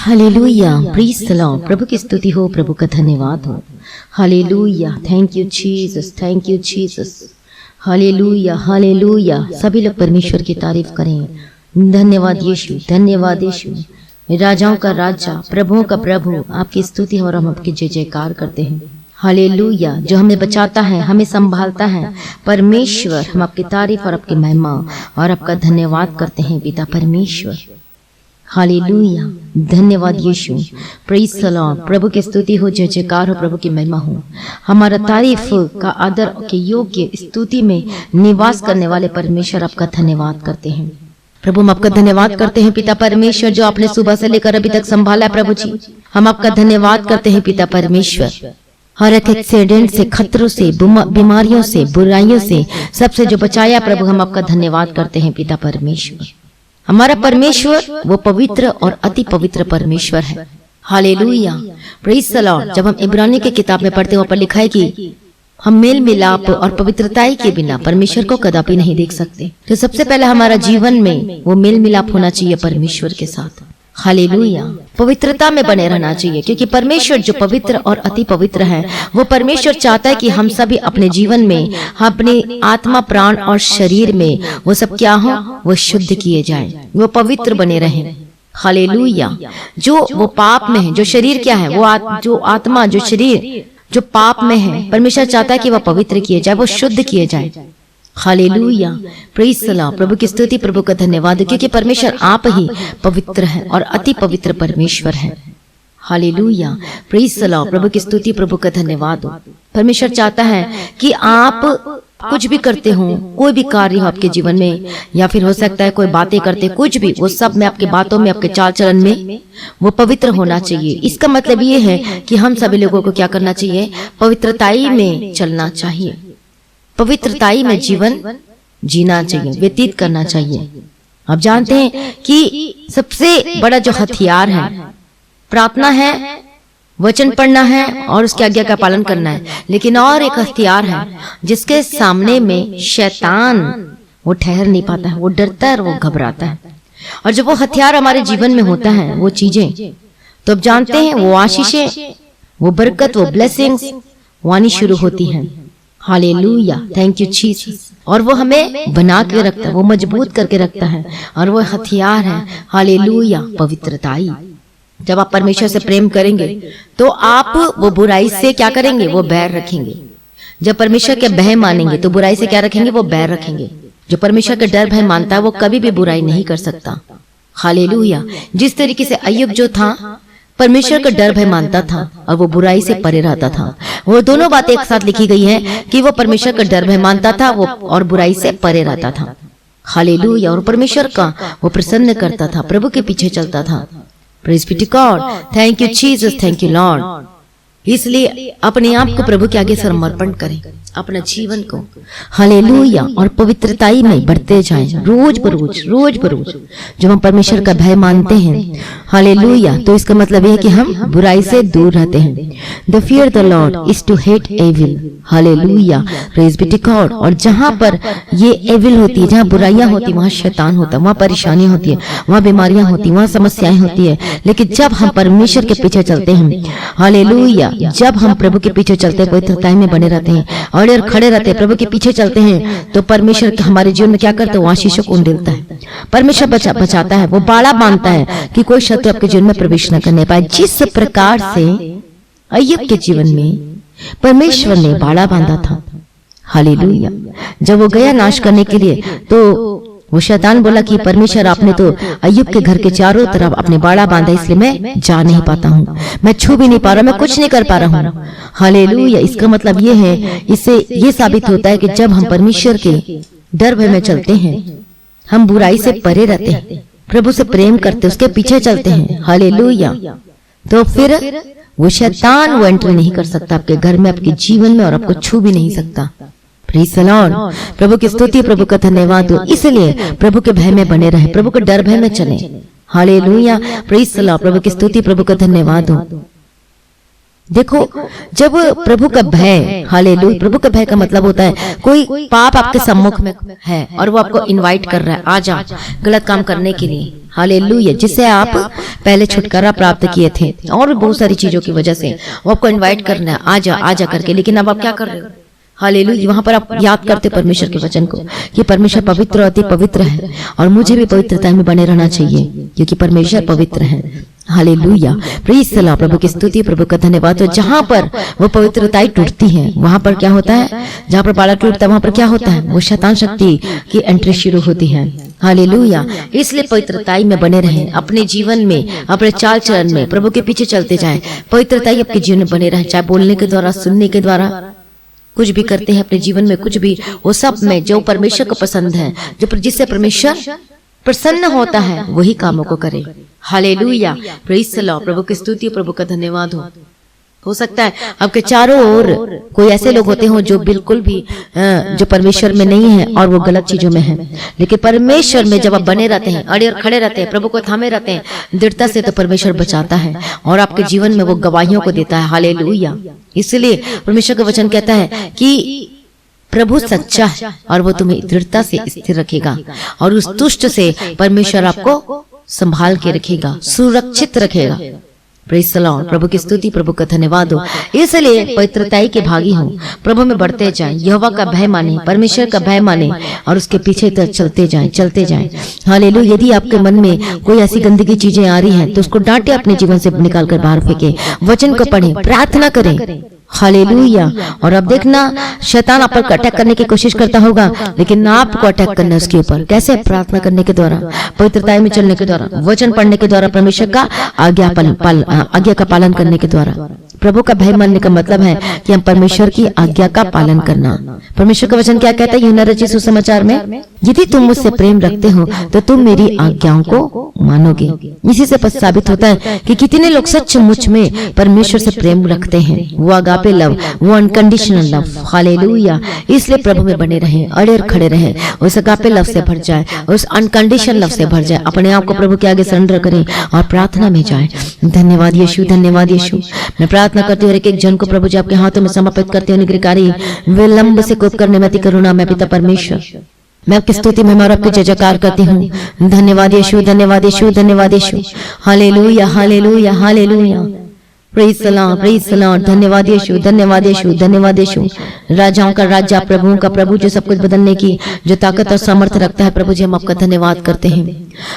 Hallelujah, praise the Lord. प्रभु की स्तुति हो, प्रभु का धन्यवाद हो। Hallelujah, thank you Jesus, thank you Jesus. Hallelujah, hallelujah. सभी लोग परमेश्वर की तारीफ करें। धन्यवाद यीशु, धन्यवाद यीशु। राजाओं का राजा, प्रभुओं का प्रभु, आपकी स्तुति और हम आपकी जय जयकार करते हैं। हालेलुया, जो हमें बचाता है, हमें संभालता है परमेश्वर, हम आपकी तारीफ और आपकी महिमा और आपका धन्यवाद करते हैं पिता परमेश्वर। हालेलुया, धन्यवाद यीशु, प्रेज़ द लॉर्ड। प्रभु की स्तुति हो, जय जयकार हो, प्रभु की महिमा हो। हमारा तारीफ का आदर के योग्य स्तुति में निवास करने वाले परमेश्वर, आपका धन्यवाद करते हैं प्रभु। हम आपका धन्यवाद करते हैं पिता परमेश्वर, जो आपने सुबह से लेकर अभी तक संभाला है प्रभु जी। हम आपका धन्यवाद करते हैं पिता परमेश्वर। हर एक एक्सीडेंट से, खतरों से, बीमारियों से, बुराइयों से, सबसे जो बचाया प्रभु, हम आपका धन्यवाद करते हैं पिता परमेश्वर। हमारा परमेश्वर वो पवित्र और अति पवित्र परमेश्वर है। Hallelujah, praise the Lord. जब हम इब्रानी की किताब में पढ़ते हैं, वहाँ पर लिखा है कि हम मेल मिलाप और पवित्रताई के बिना परमेश्वर को कदापि नहीं देख सकते। तो सबसे पहले हमारा जीवन में वो मेल मिलाप होना चाहिए परमेश्वर के साथ। हालेलुया, पवित्रता में बने रहना चाहिए, क्योंकि परमेश्वर जो पवित्र और अति पवित्र है, वो परमेश्वर चाहता है कि हम सभी अपने जीवन में, अपने आत्मा, प्राण और शरीर में वो सब क्या हो, वो शुद्ध किए जाए, वो पवित्र बने रहें। हालेलुया, जो वो पाप में है, जो शरीर क्या है, वो जो आत्मा, जो शरीर जो पाप में है, परमेश्वर चाहता है कि वह पवित्र किए जाए, वो शुद्ध किए जाए। Hallelujah, praise the Lord. प्रभु की स्तुति, प्रभु का धन्यवाद, क्योंकि परमेश्वर आप ही पवित्र है और अति पवित्र परमेश्वर है। Hallelujah, praise the Lord. प्रभु की स्तुति, प्रभु का धन्यवाद हो। परमेश्वर चाहता है कि आप कुछ भी करते हो, कोई भी कार्य हो आपके जीवन में, या फिर हो सकता है कोई बातें करते, कुछ भी, वो सब में, आपके बातों में, आपके चाल चलन में वो पवित्र होना चाहिए। इसका मतलब ये है कि हम सभी लोगों को क्या करना चाहिए, पवित्रताई में चलना चाहिए, पवित्रताई में जीवन जीना चाहिए, व्यतीत करना चाहिए। आप जानते हैं कि सबसे बड़ा जो हथियार है प्रार्थना है, वचन पढ़ना है और उसकी आज्ञा का पालन करना है। लेकिन और एक हथियार है जिसके सामने में शैतान वो ठहर नहीं पाता है, वो डरता है और वो घबराता है। और जब वो हथियार हमारे जीवन में होता है, वो चीजें, तो अब जानते हैं वो आशीषें, वो बरकत, वो ब्लेसिंग्स वो आनी शुरू होती हैं। Hallelujah, thank you Jesus. और वो हमें बना के रखता है, वो मजबूत करके रखता है, और वो हथियार है हालेलुया, पवित्रताई। जब आप परमेश्वर से प्रेम करेंगे तो आप वो बुराई से क्या करेंगे, वो बैर रखेंगे। जब परमेश्वर के भय मानेंगे तो बुराई से क्या रखेंगे, वो बैर रखेंगे। जो परमेश्वर का डर भय मानता है, वो कभी भी बुराई नहीं कर सकता। हालेलुया, जिस तरीके से अय्यूब जो था, परमेश्वर का डर भय मानता था और वो बुराई से परे रहता था। वो दोनों बातें एक साथ लिखी गई हैं कि वो परमेश्वर का डर भय मानता था, वो और बुराई से परे रहता था। हालेलुया, और परमेश्वर का वो प्रसन्न करता था, प्रभु के पीछे चलता था। Praise be to God, thank you Jesus, thank you Lord. इसलिए अपने आप को प्रभु के आगे समर्पण करें, अपना जीवन को हालेलुया और पवित्रताई में बढ़ते जाएं, रोज बरोज, रोज बरोज। जब हम परमेश्वर का भय मानते हैं हालेलुया, तो इसका मतलब यह है कि हम बुराई से दूर रहते हैं। The fear the Lord is to hate evil. Hallelujah, praise be to God. और जहां पर ये एविल होती है, जहां बुराइयां होती, वहां शैतान होता है, वहां परेशानियां होती है, वहां बीमारियां होती, वहां समस्याएं होती है। लेकिन जब हम परमेश्वर के पीछे चलते हैं हालेलुया, जब हम प्रभु के पीछे चलते हैं, पवित्रताई में बने रहते हैं और खड़े रहते हैं, प्रभु के पीछे चलते हैं, तो परमेश्वर हमारे जीवन में क्या करते हैं, वो आशीषों को उंडेलता है। परमेश्वर बचाता है, वो बाड़ा बांधता है कि कोई शत्रु आपके जीवन में प्रवेश न करने पाए। जिस प्रकार से अय्यूब के जीवन में परमेश्वर ने बाड़ा बांधा था, हालेलुया, जब वो गया नाश करने के लिए, तो वो शैतान बोला कि परमेश्वर आपने तो अय्यूब के घर के चारों तरफ अपने बाड़ा बांधा, इसलिए मैं जा नहीं पाता हूँ, मैं छू भी नहीं पा रहा, मैं कुछ नहीं कर पा रहा हूँ। हालेलुया, इसका मतलब ये है, इससे ये साबित होता है कि जब हम परमेश्वर के डर भय में चलते हैं, हम बुराई से परे रहते हैं, प्रभु से प्रेम करते, उसके पीछे चलते हैं, हालेलुया, तो फिर वो शैतान वो एंट्री नहीं कर सकता आपके घर में, आपके जीवन में, और आपको छू भी नहीं सकता। Praise the Lord. प्रभु की स्तुति, प्रभु का धन्यवाद हो। इसलिए प्रभु के भय में बने रहे, प्रभु के डर भय में चले। Hallelujah, praise the Lord. प्रभु की स्तुति, प्रभु का धन्यवाद हो। देखो, जब प्रभु का भय, हालेलुया, प्रभु का भय का मतलब होता है कोई पाप आपके सम्मुख में है और वो आपको इनवाइट कर रहा है, आ जा गलत काम करने के लिए, हालेलुया, जिससे आप पहले छुटकारा प्राप्त किए थे और भी बहुत सारी चीजों की वजह से वो आपको इनवाइट करना है, आजा करके। लेकिन अब आप क्या कर रहे हो? हालेलुया, वहां पर आप याद करते परमेश्वर के वचन को कि परमेश्वर पवित्र अति पवित्र है और मुझे भी पवित्रता में बने रहना चाहिए क्योंकि परमेश्वर पवित्र है। हालेलुया, प्रेज़ द लॉर्ड, प्रभु की स्तुति, प्रभु का धन्यवाद। तो जहां पर वो पवित्रताई टूटती है वहां पर क्या होता है? जहां पर बाड़ा टूटता है वहां पर क्या होता है? वो शैतान शक्ति की एंट्री शुरू होती है। हालेलुया, इसलिए पवित्रताई में बने रहें अपने जीवन में, अपने चाल चलन में प्रभु के पीछे चलते जाएं। पवित्रताई आपके जीवन में बने रहे, चाहे बोलने के द्वारा, सुनने के द्वारा, कुछ भी करते हैं अपने जीवन में, कुछ भी, वो सब में जो परमेश्वर को पसंद है, जो जिससे परमेश्वर प्रसन्न होता है, वही कामों को करे। हालेलुया, प्रेज़ द लॉर्ड, प्रभु की स्तुति, प्रभु का धन्यवाद हो सकता है आपके चारों ओर कोई ऐसे लोग होते हो जो बिल्कुल भी जो परमेश्वर में नहीं है और वो गलत चीजों में है, लेकिन परमेश्वर में जब आप बने रहते हैं, अड़े और खड़े रहते हैं, प्रभु को थामे रहते हैं दृढ़ता से, तो परमेश्वर बचाता है और आपके जीवन में वो गवाहियों को देता है। हालेलुया, इसलिए परमेश्वर का वचन कहता है कि प्रभु सच्चा है और वो तुम्हें दृढ़ता से स्थिर रखेगा और उस दुष्ट से परमेश्वर आपको संभाल के रखेगा, सुरक्षित रखेगा। प्रेज़ द लॉर्ड, प्रभु की स्तुति, प्रभु का धन्यवाद हो। इसलिए पवित्रताई के भागी हो, प्रभु में बढ़ते जाएं, यहोवा का भय माने, परमेश्वर का भय माने और उसके पीछे तक चलते जाएं। हालेलुया, यदि आपके मन में कोई ऐसी गंदगी चीजें आ रही हैं तो उसको डांटे, अपने जीवन से निकाल कर बाहर फेंके, वचन को पढ़ें, प्रार्थना करें। हालेलुया, और अब देखना शैतान आप पर अटैक करने की कोशिश करता होगा, लेकिन आपको अटैक करना है उसके ऊपर। कैसे? प्रार्थना करने के द्वारा, पवित्रता में चलने के द्वारा, वचन पढ़ने के द्वारा, परमेश्वर का आज्ञा का पालन करने के द्वारा। प्रभु का भय मानने का मतलब है कि हम परमेश्वर की आज्ञा का पालन करना। परमेश्वर का वचन क्या कहता है यूहन्ना रचित सुसमाचार में? यदि तुम मुझसे प्रेम रखते हो तो तुम मेरी आज्ञाओं को मानोगे। इसी से साबित होता है कि कितने लोग सचमुच में परमेश्वर से प्रेम रखते हैं। वो अगापे लव, वो अनकंडीशनल लव। हालेलुया, इसलिए प्रभु में बने रहें, अड़े और खड़े रहें, उस अगापे लव से भर जाए, उस अनकंडीशनल लव से भर जाए। अपने आप को प्रभु के आगे सरेंडर करें और प्रार्थना में जाए। धन्यवाद यीशु, धन्यवाद यीशु। मैं प्रार्थना करती हूँ एक एक जन को प्रभु जी आपके हाथों में समर्पित करते हुए निग्रहकारी विलंब से कोप करने में करुणा में पिता परमेश्वर, मैं आपकी स्तुति में और आपकी जय जयकार करती हूँ। धन्यवाद यीशु, धन्यवाद यीशु, धन्यवाद Yeshu. Hallelujah, hallelujah, hallelujah. Praise the Lord, praise the Lord. धन्यवाद यीशु, धन्यवाद यीशु, धन्यवाद यीशु। राजाओं का राजा, प्रभुओं का प्रभु, जो सब कुछ बदलने की जो ताकत और सामर्थ्य रखता है, प्रभु जी हम आपका धन्यवाद करते हैं।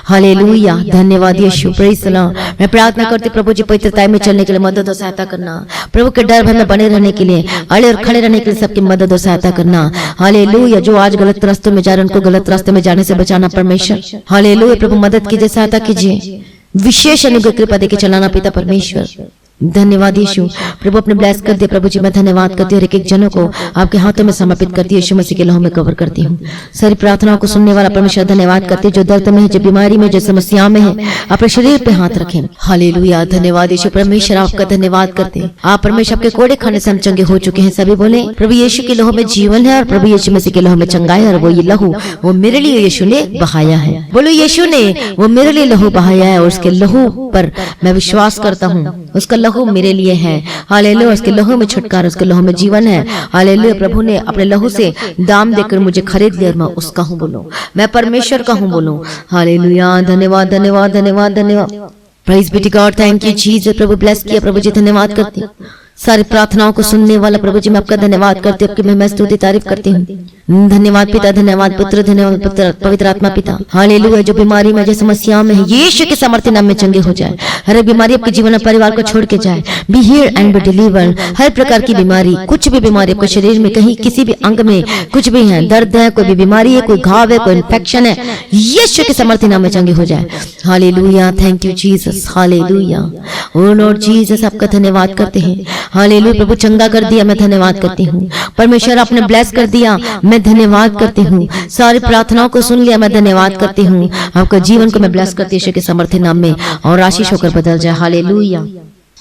हालेलुया, धन्यवाद यीशु, प्रेज़ द लॉर्ड। मैं प्रार्थना करती प्रभु जी पवित्रता में चलने के लिए मदद और सहायता करना, प्रभु के डर भय में बने रहने के लिए, अड़े और खड़े रहने के लिए सबकी मदद और सहायता करना। हालेलुया, जो आज गलत रास्तों में जा रहे हैं उनको गलत रास्ते में जाने से बचाना परमेश्वर। हालेलुया, प्रभु मदद कीजिए, सहायता कीजिए, विशेष अनुग्रह कृपा देके चलाना पिता परमेश्वर। धन्यवाद यीशु, प्रभु अपने ब्लेस कर दिया। प्रभु जी मैं धन्यवाद करती हूँ, एक एक जनों को आपके हाथों में समर्पित करती हूँ, यीशु मसीह के लहू में कवर करती हूँ। सारी प्रार्थनाओं को सुनने वाला परमेश्वर धन्यवाद करती है। जो दर्द में है, जो बीमारी में, जो समस्या में है, अपने शरीर पे हाथ रखें। हालेलुया, धन्यवाद यीशु, परमेश्वर आपका धन्यवाद करते हैं। आप परमेश्वर आपके कोड़े खाने से हम चंगे हो चुके हैं। सभी बोले प्रभु यीशु के लहू में जीवन है और प्रभु यीशु मसीह के लहू में चंगाई है, और वो ये लहू वो मेरे लिए यीशु ने बहाया है। बोलो यीशु ने वो मेरे लिए लहू बहाया है और उसके लहू पर मैं विश्वास करता हूँ। उसका लहू मेरे लिए है। हालेलुया, उसके लहू में छुटकारा, उसके लहू में जीवन है। हालेलुया, प्रभु ने अपने लहू से दाम देकर मुझे खरीद लिया, मैं उसका हूँ बोलो, मैं परमेश्वर का हूँ बोलो। हालेलुया, धन्यवाद धन्यवाद धन्यवाद धन्यवाद। Praise be to God, thank you Jesus. प्रभु ब्लेस किया, प्रभु जी धन्यवाद करती हूँ। सारी प्रार्थनाओं को सुनने वाला प्रभु जी मैं आपका धन्यवाद करती हूँ, आपकी मैं स्तुति तारीफ करती हूँ। धन्यवाद पिता, धन्यवाद पुत्र, धन्यवाद पवित्र आत्मा पिता। हालेलुया, जो बीमारी में, जो समस्याओं में है, यीशु के सामर्थ्य नाम में चंगे हो जाए। हर एक बीमारी आपके जीवन और परिवार को छोड़ के जाए। Be healed and be delivered. हर प्रकार की बीमारी, कुछ भी बीमारी आपके शरीर में, कहीं किसी भी अंग में कुछ भी है, दर्द है, कोई भी बीमारी है, कोई घाव है, कोई इन्फेक्शन है, यीशु के सामर्थ्य नाम में चंगे हो जाए। Hallelujah, thank you Jesus. Hallelujah, O Lord Jesus, आपका धन्यवाद करते हैं। हालेलुया, प्रभु चंगा कर दिया, मैं धन्यवाद करती हूँ। परमेश्वर आपने ब्लेस कर दिया, मैं धन्यवाद करती हूँ। सारी प्रार्थनाओं को सुन लिया, मैं धन्यवाद करती हूँ। आपका जीवन को मैं ब्लेस करती हूँ के सामर्थ्य नाम में, और आशीष होकर बदल जाए। हालेलुया,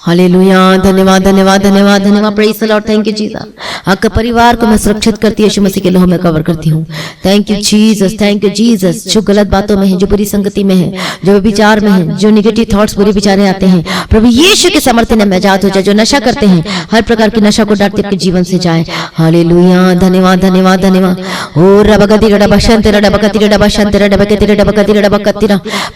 हालेलुया, धन्यवाद धन्यवाद धन्यवाद धन्यवाद, praise the Lord, thank you Jesus. आपका परिवार को मैं सुरक्षित करती यीशु मसीह के लहू में कवर करती हूँ। Thank you Jesus, thank you Jesus. जो गलत बातों में है, जो बुरी संगति में है, जो विचार में है, जो नेगेटिव थॉट्स बुरे विचारें आते हैं, प्रभु यीशु के समर्थन में आजाद हो जाए। जो नशा करते हैं, हर प्रकार के नशा को डांटते आपके जीवन से जाए। हालेलुया, धन्यवाद धन्यवाद धन्यवाद। ओ रबगति रडबशंत रडबगति रडबशंत रडबगति रडबगति रडबगति।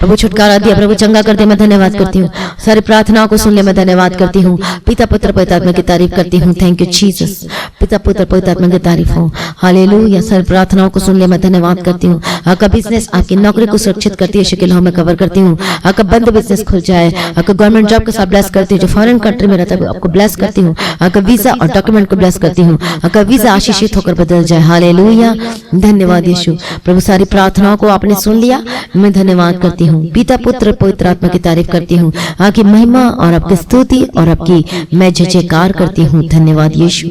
प्रभु छुटकारा दिया, प्रभु चंगा कर दे, मैं धन्यवाद करती हूँ। सारी प्रार्थनाओं को सुन ले, मैं धन्यवाद करती हूँ। पिता पुत्र पवित्र आत्मा की तारीफ करती हूँ। Thank you Jesus. पिता पुत्र पवित्र आत्मा की तारीफ हो। हालेलुया, सारी प्रार्थनाओं को सुन ले, मैं धन्यवाद करती हूँ। आपका बिजनेस, आपकी नौकरी को सुरक्षित करती है यीशु के लहू में कवर करती हूँ। आपका बंद बिजनेस खुल जाए। आपका गवर्नमेंट जॉब के साथ ब्लेस करती हूँ। जो फॉरेन कंट्री में रहता है आपको ब्लेस करती हूँ। आपका वीजा और डॉक्यूमेंट को ब्लेस करती हूँ। आपका वीजा आशीषित होकर बदल जाए। हालेलुया, धन्यवाद यीशु। प्रभु सारी प्रार्थनाओं को आपने सुन लिया, मैं धन्यवाद करती हूँ। पिता पुत्र पवित्र आत्मा की तारीफ करती हूँ। आपकी महिमा और आपकी स्तुति और आपकी मैं जय जयकार करती हूँ। धन्यवाद Yeshu.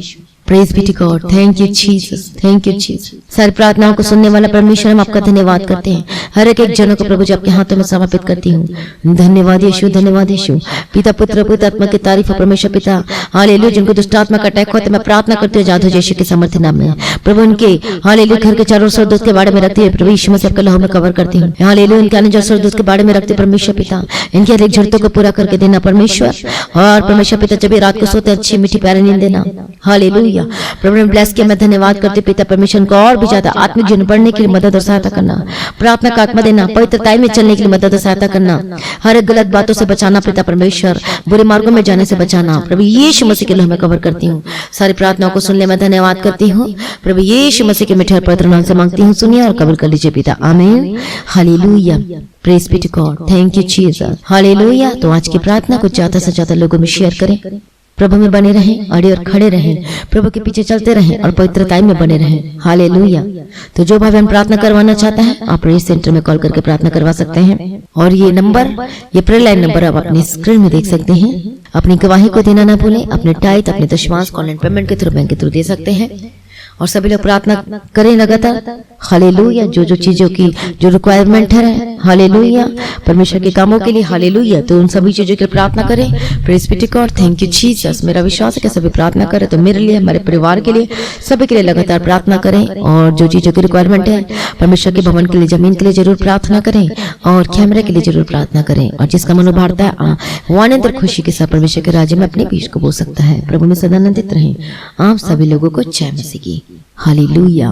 Praise be to God, thank you Jesus, thank you Jesus. सारी प्रार्थनाओं को सुनने वाला परमेश्वर, हम आपका धन्यवाद करते हैं। हर एक जनों को प्रभु जी आपके हाथों में समर्पित करती हूँ। धन्यवाद यीशु, धन्यवाद यीशु। पिता पुत्र पवित्र आत्मा की तारीफ है परमेश्वर पिता। हालेलुया, जिनको दुष्ट आत्मा का अटैक होता है, मैं प्रार्थना करती हूँ जादू यीशु के समर्थन नाम में। प्रभु उनके हालेलुया घर के चारों स्वर्गदूत के बारे में रखती है, प्रभु यीशु मसीह आपके लहू में कवर करती हूँ। हालेलुया, इनके आने जाने स्वर्गदूत के बारे में रखते परमेश्वर पिता। इनकी हर एक जरूरतों को पूरा करके देना परमेश्वर। और परमेश्वर पिता जब रात को सोते अच्छी मीठी प्यारी नींद देना। हालेलुया, प्रभु ने ब्लेस किया, मैं धन्यवाद करती पिता परमेश्वर को और भी ज्यादा आत्मिक जीवन बढ़ने के लिए मदद और सहायता करना। प्रार्थना का आत्मा देना, पवित्रता में चलने के लिए मदद और सहायता करना। हर एक गलत बातों से बचाना पिता परमेश्वर, बुरे मार्गों में जाने से बचाना। प्रभु यीशु मसीह के लहू में कवर करती हूँ। सारी प्रार्थनाओं को सुन ले, मैं धन्यवाद करती हूँ। प्रभु यीशु मसीह के मीठे और पवित्र नाम से मांगती हूँ, सुनिए और कबूल कर लीजिए पिता, आमीन। Hallelujah, praise be to God, thank you Jesus. Hallelujah. तो आज की प्रार्थना को ज्यादा से ज्यादा लोगों में शेयर करें। प्रभु में बने रहें, अड़े और खड़े रहें, प्रभु के पीछे चलते रहें और पवित्रता में बने रहें। हालेलुया। तो जो भाई बहन प्रार्थना करवाना चाहता है, आप प्रेस सेंटर में कॉल करके प्रार्थना करवा सकते हैं। और ये नंबर, ये प्रेयर लाइन नंबर आप अपनी स्क्रीन में देख सकते हैं। अपनी गवाही को देना ना भूलें। अपने टाइट, अपने दशमांश ऑनलाइन पेमेंट के थ्रू, बैंक के थ्रू दे सकते हैं। और सभी लोग प्रार्थना करें लगातार। हालेलुया, जो जो चीजों की जो रिक्वायरमेंट है, हालेलुया, परमेश्वर के कामों के लिए, हालेलुया, तो उन सभी चीजों की प्रार्थना करें। Praise be to God, thank you Jesus. मेरा विश्वास है कि सभी प्रार्थना करें, तो मेरे लिए, हमारे परिवार के लिए, सभी के लिए लगातार प्रार्थना करें। और जो चीजों की रिक्वायरमेंट है, परमेश्वर के भवन के लिए, जमीन के लिए जरूर प्रार्थना करें। और कैमरे के लिए जरूर प्रार्थना करें। और जिसका मनोभारता है, वो आनंद और खुशी के साथ परमेश्वर के राज्य में अपने बीच को बोल सकता है। प्रभु में सदा आनंदित रहें। आप सभी लोगों को जय मसीह की। हालेलुया।